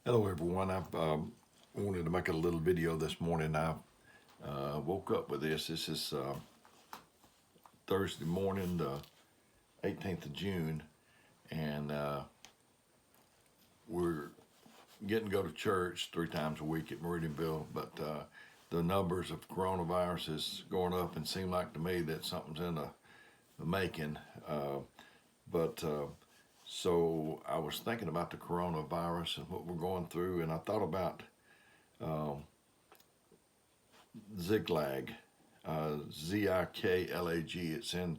Hello everyone. I wanted to make a little video this morning. I woke up with this. This is Thursday morning, the 18th of June, and we're getting to go to church 3 times a week at Meridianville, but the numbers of coronavirus is going up, and seem like to me that something's in the making. So I was thinking about the coronavirus and what we're going through, and I thought about Ziklag, Ziklag. It's in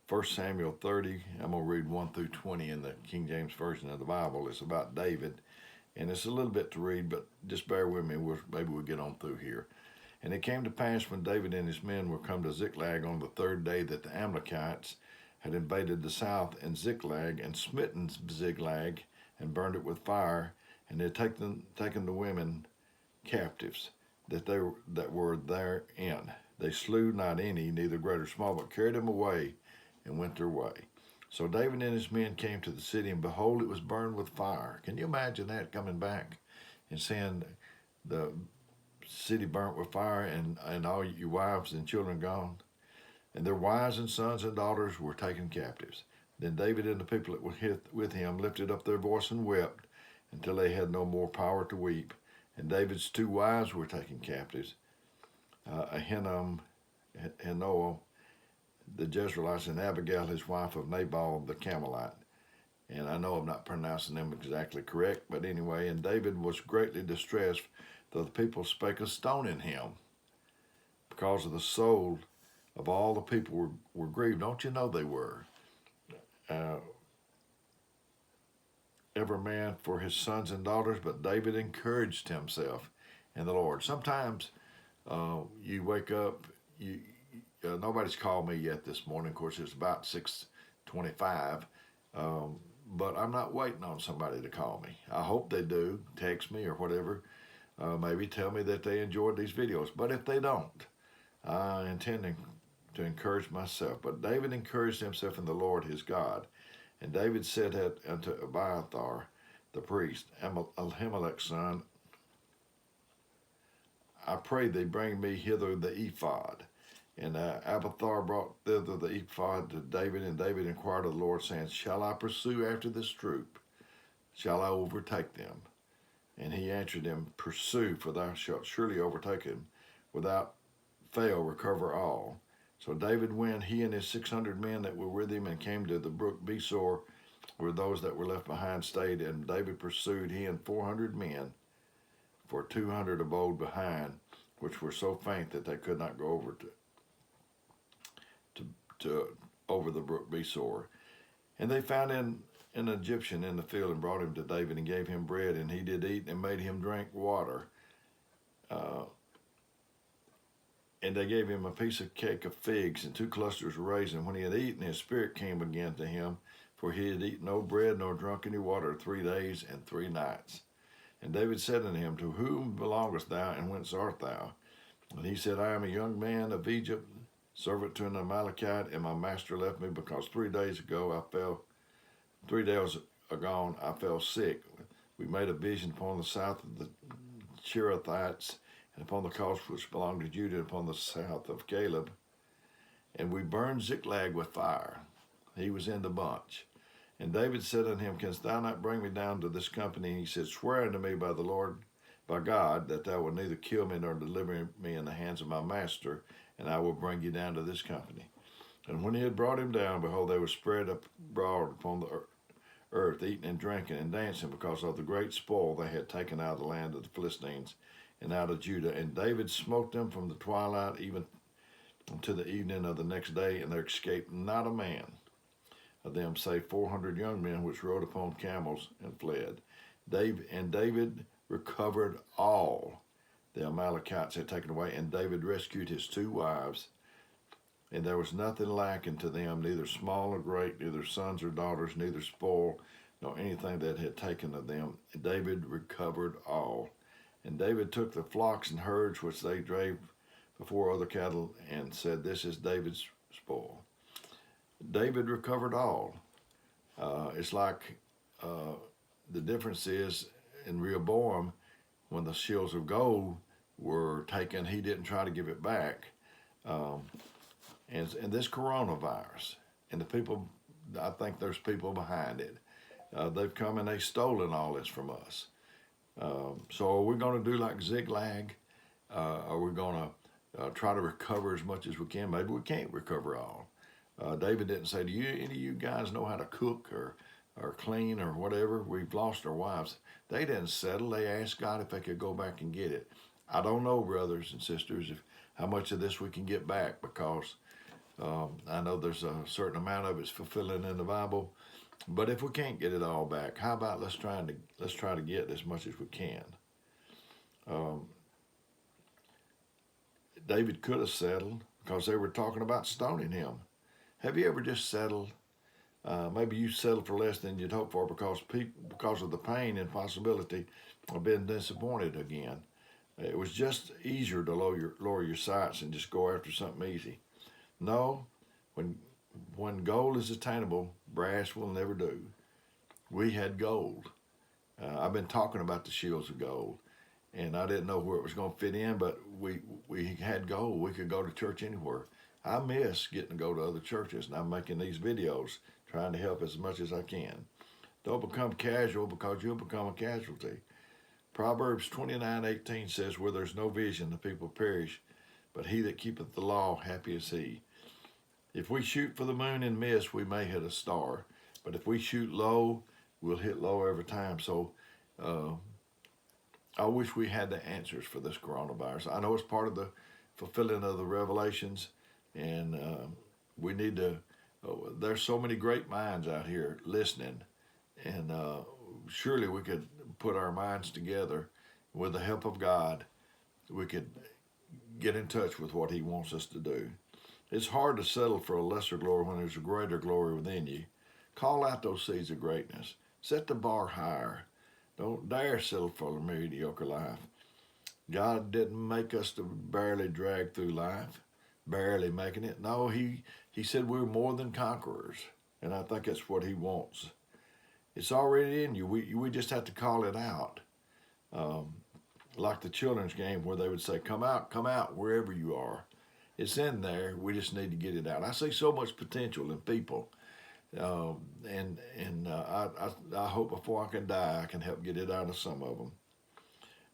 1 Samuel 30. I'm going to read 1 through 20 in the King James Version of the Bible. It's about David, and it's a little bit to read, but just bear with me. Maybe we'll get on through here. And it came to pass when David and his men were come to Ziklag on the 3rd day that the Amalekites had invaded the south and Ziklag and smitten Ziklag and burned it with fire, and had taken the women captives that were therein. They slew not any, neither great or small, but carried them away and went their way. So David and his men came to the city, and behold, it was burned with fire. Can you imagine that, coming back and seeing the city burnt with fire and all your wives and children gone? And their wives and sons and daughters were taken captives. Then David and the people that were with him lifted up their voice and wept until they had no more power to weep. And David's 2 wives were taken captives, Ahinoam the Jezreelitess, and Abigail, his wife, of Nabal the Carmelite. And I know I'm not pronouncing them exactly correct, but anyway, and David was greatly distressed, though the people spake of stoning him, because of the soul of all the people were grieved. Don't you know they were? Every man for his sons and daughters, but David encouraged himself in the Lord. Sometimes you wake up, nobody's called me yet this morning. Of course, it's about 6:25, but I'm not waiting on somebody to call me. I hope they do, text me or whatever, maybe tell me that they enjoyed these videos. But if they don't, I intend to encourage myself. But David encouraged himself in the Lord his God. And David said unto Abiathar the priest, Ahimelech's son, I pray thee bring me hither the ephod. And Abiathar brought thither the ephod to David, and David inquired of the Lord, saying, Shall I pursue after this troop? Shall I overtake them? And he answered him, Pursue, for thou shalt surely overtake him, without fail recover all. So David went, he and his 600 men that were with him, and came to the brook Besor, where those that were left behind stayed. And David pursued, he and 400 men, for 200 abode behind, which were so faint that they could not go over over the brook Besor. And they found an Egyptian in the field, and brought him to David, and gave him bread, and he did eat, and made him drink water. And they gave him a piece of cake of figs and 2 clusters of raisins. When he had eaten, his spirit came again to him, for he had eaten no bread nor drunk any water 3 days and 3 nights. And David said unto him, To whom belongest thou, and whence art thou? And he said, I am a young man of Egypt, servant to an Amalekite, and my master left me, because 3 days agone I fell sick. We made a vision upon the south of the Cherethites, and upon the coast which belonged to Judah, upon the south of Caleb. And we burned Ziklag with fire. He was in the bunch. And David said unto him, Canst thou not bring me down to this company? And he said, Swear unto me by the Lord, by God, that thou wilt neither kill me nor deliver me in the hands of my master, and I will bring you down to this company. And when he had brought him down, behold, they were spread abroad upon the earth, eating and drinking and dancing, because of the great spoil they had taken out of the land of the Philistines and out of Judah. And David smote them from the twilight even unto the evening of the next day, and there escaped not a man of them, save 400 young men, which rode upon camels and fled. David recovered all the Amalekites had taken away, and David rescued his 2 wives, and there was nothing lacking to them, neither small nor great, neither sons or daughters, neither spoil, nor anything that had taken of them. David recovered all. And David took the flocks and herds which they drave before other cattle, and said, This is David's spoil. David recovered all. It's like the difference is in Rehoboam, when the shields of gold were taken, he didn't try to give it back. And this coronavirus, and the people, I think there's people behind it. They've come and they've stolen all this from us. So are we going to do like Ziklag? Are we going to try to recover as much as we can? Maybe we can't recover all. David didn't say, do you, any of you guys know how to cook or clean or whatever? We've lost our wives. They didn't settle. They asked God if they could go back and get it. I don't know, brothers and sisters, how much of this we can get back, because I know there's a certain amount of it's fulfilling in the Bible. But if we can't get it all back, how about let's try to get as much as we can. David could have settled because they were talking about stoning him. Have you ever just settled? Maybe you settled for less than you'd hoped for because of the pain and possibility of being disappointed again. It was just easier to lower your sights and just go after something easy. No, when gold is attainable, brass will never do. We had gold. I've been talking about the shields of gold, and I didn't know where it was going to fit in, but we had gold. We could go to church anywhere. I miss getting to go to other churches, and I'm making these videos trying to help as much as I can. Don't become casual, because you'll become a casualty. Proverbs 29:18 says, where there's no vision, the people perish, but he that keepeth the law, happy is he. If we shoot for the moon and miss, we may hit a star. But if we shoot low, we'll hit low every time. So I wish we had the answers for this coronavirus. I know it's part of the fulfilling of the revelations, and we need to, there's so many great minds out here listening, and surely we could put our minds together with the help of God. We could get in touch with what he wants us to do. It's hard to settle for a lesser glory when there's a greater glory within you. Call out those seeds of greatness. Set the bar higher. Don't dare settle for a mediocre life. God didn't make us to barely drag through life, barely making it. No, he said we're more than conquerors, and I think that's what he wants. It's already in you. We just have to call it out. Like the children's game where they would say, come out, wherever you are. It's in there. We just need to get it out. I see so much potential in people, and I hope before I can die, I can help get it out of some of them.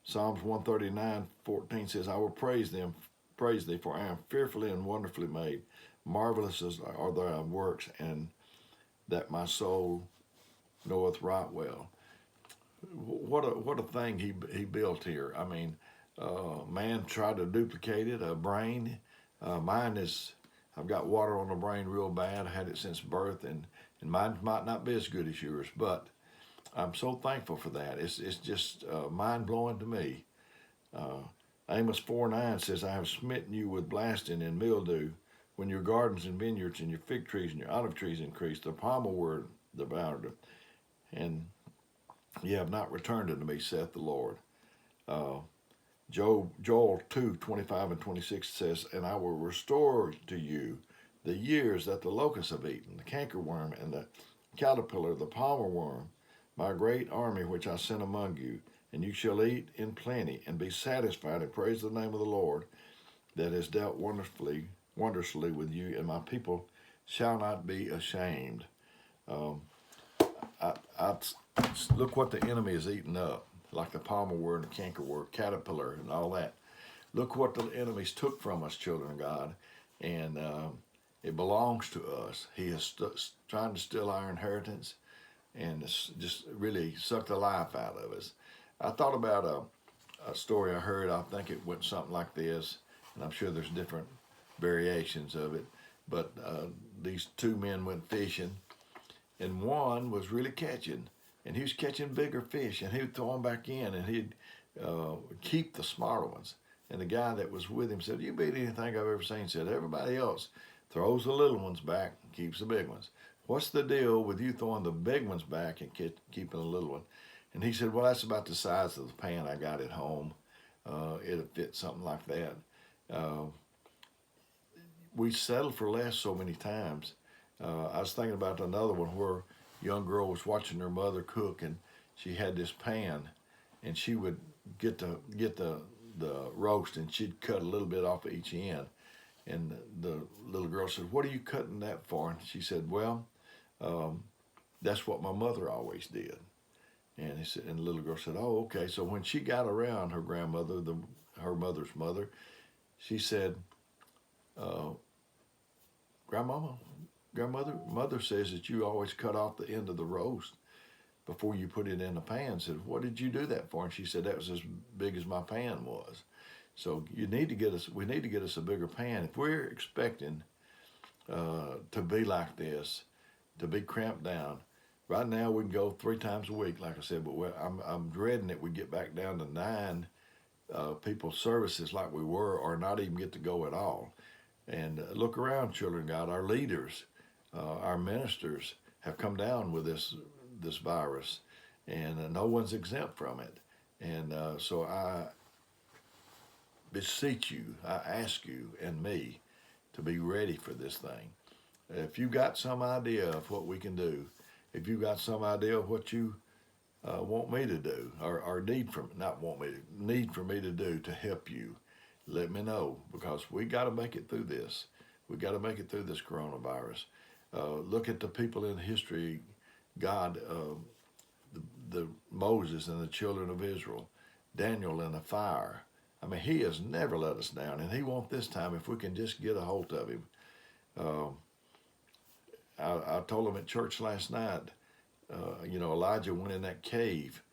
Psalms 139:14 says, I will praise thee, for I am fearfully and wonderfully made. Marvelous are thy works, and that my soul knoweth right well. What a thing he built here. I mean, man tried to duplicate it. A brain. Mine is, I've got water on the brain real bad. I had it since birth, and mine might not be as good as yours, but I'm so thankful for that. It's just mind-blowing to me. Amos 4:9 says, I have smitten you with blasting and mildew, when your gardens and vineyards and your fig trees and your olive trees increase, the palmer word devoured them, and ye have not returned unto me, saith the Lord. Joel 2:25 and 26 says, and I will restore to you the years that the locusts have eaten, the cankerworm and the caterpillar, the palmer worm, my great army which I sent among you, and you shall eat in plenty and be satisfied, and praise the name of the Lord that has dealt wondrously with you, and my people shall not be ashamed. Look what the enemy is eating up, like the palmer worm, the cankerworm, caterpillar, and all that. Look what the enemies took from us, children of God, and it belongs to us. He is trying to steal our inheritance, and just really suck the life out of us. I thought about a story I heard. I think it went something like this, and I'm sure there's different variations of it, but these two men went fishing, and one was really catching, and he was catching bigger fish, and he'd throw them back in, and he'd keep the smaller ones. And the guy that was with him said, you beat anything I've ever seen. He said, everybody else throws the little ones back and keeps the big ones. What's the deal with you throwing the big ones back and keeping the little one? And he said, well, that's about the size of the pan I got at home. It'll fit something like that. We settle for less so many times. I was thinking about another one where a young girl was watching her mother cook, and she had this pan, and she would get the roast, and she'd cut a little bit off of each end. And the little girl said, "What are you cutting that for?" And she said, "Well, that's what my mother always did." And he said, and the little girl said, "Oh, okay." So when she got around her grandmother, her mother's mother, she said, Mother says that you always cut off the end of the roast before you put it in the pan." Said, "What did you do that for?" And she said, "That was as big as my pan was." So we need to get us a bigger pan. If we're expecting to be like this, to be cramped down, right now we can go 3 times a week, like I said, but I'm dreading that we get back down to 9 people services like we were, or not even get to go at all. And look around, children of God. Our leaders, our ministers have come down with this virus, and no one's exempt from it. And so I beseech you, I ask you and me to be ready for this thing. If you got some idea of what we can do, if you got some idea of what you want me to do, or need for me to do to help you, let me know, because we got to make it through this. We got to make it through this coronavirus. Look at the people in history, God, the Moses and the children of Israel, Daniel in the fire. I mean, he has never let us down, and he won't this time if we can just get a hold of him. I told him at church last night, Elijah went in that cave.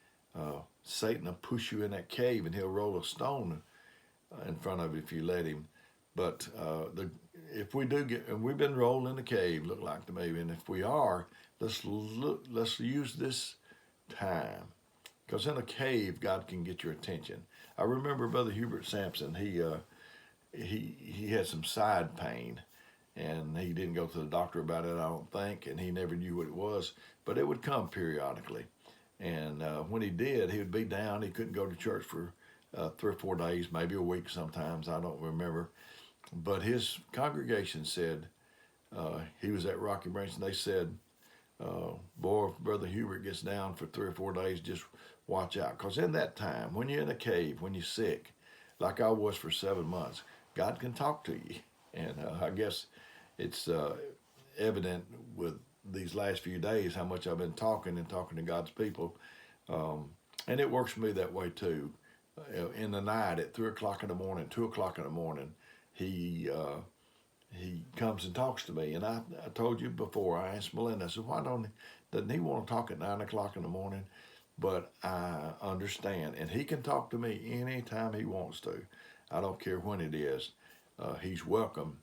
Satan will push you in that cave, and he'll roll a stone in front of you if you let him. But if we do get, and we've been rolled in the cave, look like to me, and if we are, let's use this time, because in a cave, God can get your attention. I remember Brother Hubert Sampson. He had some side pain, and he didn't go to the doctor about it, I don't think, and he never knew what it was, but it would come periodically. And when he did, he would be down. He couldn't go to church for 3 or 4 days, maybe a week sometimes, I don't remember. But his congregation said, he was at Rocky Branch, and they said, boy, if Brother Hubert gets down for 3 or 4 days, just watch out. Because in that time, when you're in a cave, when you're sick, like I was for 7 months, God can talk to you. And I guess it's evident with these last few days how much I've been talking to God's people. And it works for me that way too. In the night at 3 o'clock in the morning, 2 o'clock in the morning, he comes and talks to me. And I told you before, I asked Melinda, I said, doesn't he want to talk at 9 o'clock in the morning? But I understand. And he can talk to me anytime he wants to. I don't care when it is. He's welcome.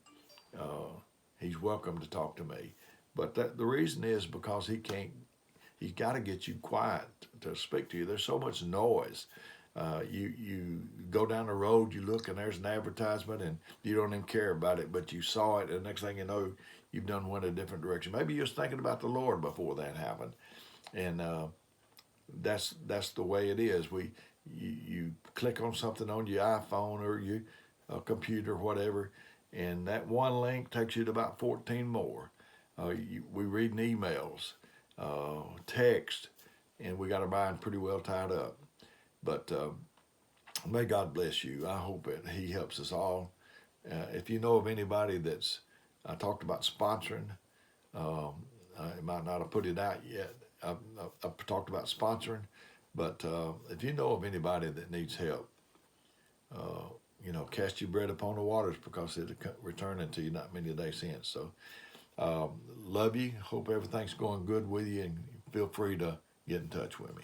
He's welcome to talk to me. But the reason is because he's got to get you quiet to speak to you. There's so much noise. You go down the road, you look, and there's an advertisement, and you don't even care about it, but you saw it, and the next thing you know, you've done went a different direction. Maybe you was thinking about the Lord before that happened, and that's the way it is. You click on something on your iPhone or your computer, whatever, and that one link takes you to about 14 more. We reading emails, text, and we got our mind pretty well tied up. But may God bless you. I hope that he helps us all. If you know of anybody I talked about sponsoring. I might not have put it out yet. I've talked about sponsoring, but if you know of anybody that needs help, cast your bread upon the waters, because it'll return unto you not many days hence. So love you. Hope everything's going good with you, and feel free to get in touch with me.